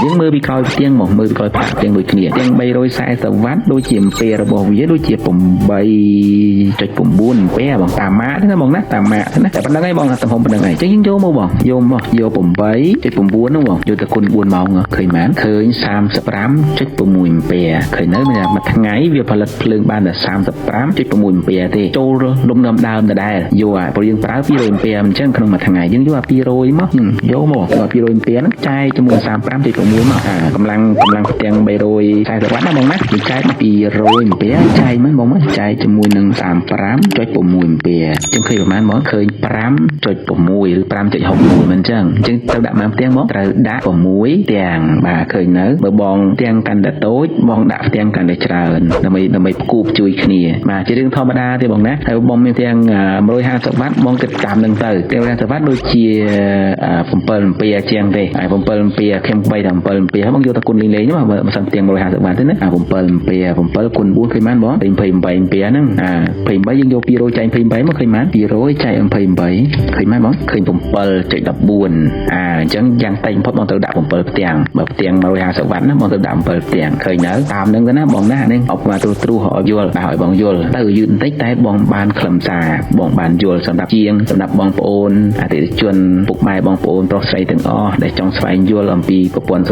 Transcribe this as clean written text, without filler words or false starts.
យើងមើលពីក្រោយផ្ទាំងមកមើលពីក្រោយផ្ទាំងដូចគ្នាទាំង340វ៉ាត់ដូចជាអំពែរបស់វាដូចជា8.9 អំពែបងតាមម៉ាកណាបងណាតាមម៉ាកណាតែប៉ុណ្្នឹងឯងបងទំហំប៉ុណ្្នឹងឯងចឹងយើងយកមកបងយក8.9ហ្នឹងបងយកទៅគុណ4ម៉ោងឃើញបានឃើញ 35.6 អំពែឃើញនៅមានមួយថ្ងៃវាផលិតភ្លើងបានតែ 35.6 អំពែទេចូលលំនាំដើមដដែលយកព្រោះយើងប្រើ200អំពែអញ្ចឹងក្នុងមួយថ្ងៃយើងយក200មកយកមក200អំពែហ្នឹងចែកជាមួយ 35.6 មកកម្លាំងផ្ទាំង340វ៉ាត់ណាបងណាយើងចែកមក200អំពែចែកមិនបងមកចែកជាមួយនឹង 35.6 អំពែចឹងឃើញប្រហែលមកឃើញ 5.6 ឬ 5.61 មិនចឹងត្រូវដាក់មកផ្ទាំងមកត្រូវដាក់6ផ្ទាំងបាទឃើញនៅបើបងផ្ទាំងកាន់តែតូចបងដាក់ផ្ទាំងកាន់តែច្រើនដើម្បីផ្គូផ្ជួយគ្នាបាទជារឿងធម្មតាទេបងណាហើយបងមានផ្ទាំង150វ៉ាត់បងគិតតាមនឹងទៅផ្ទាំង150វ៉ាត់ដូចជា7អំពែជាងទេហើយ7អំពែខ្ញុំ3ដល់7អំពែបងយកទៅគុណលេងមកបើសិនផ្ទាំង150វ៉ាត់ទេណា7អំពែ7គុណ4ឃើញបានបង28អំពែហ្នឹង28យើងយក200ចែក28មកឃើញបាន200ចែក28ឃើញបានបងឃើញ 7.14 អញ្ចឹងយ៉ាងតិចបំផុតបងត្រូវដាក់7ផ្ទាំងបើផ្ទាំង150វ៉ាត់ណាបងត្រូវដាក់7ផ្ទាំងឃើញនៅតាមនឹងទៅណាបងណានេះអបមកត្រួសឲ្យយល់ឲ្យបងយល់ទៅយឺតបន្តិចតែបងបានខ្លឹមសារបងបានយល់សម្រាប់ជាងសម្រាប់បងប្អូនអតិថិជនពុកម៉ែបងប្អូនប្រុសស្រីទាំងអស់ដែលចង់ស្វែងយល់អំពីប្រព័ន្ធ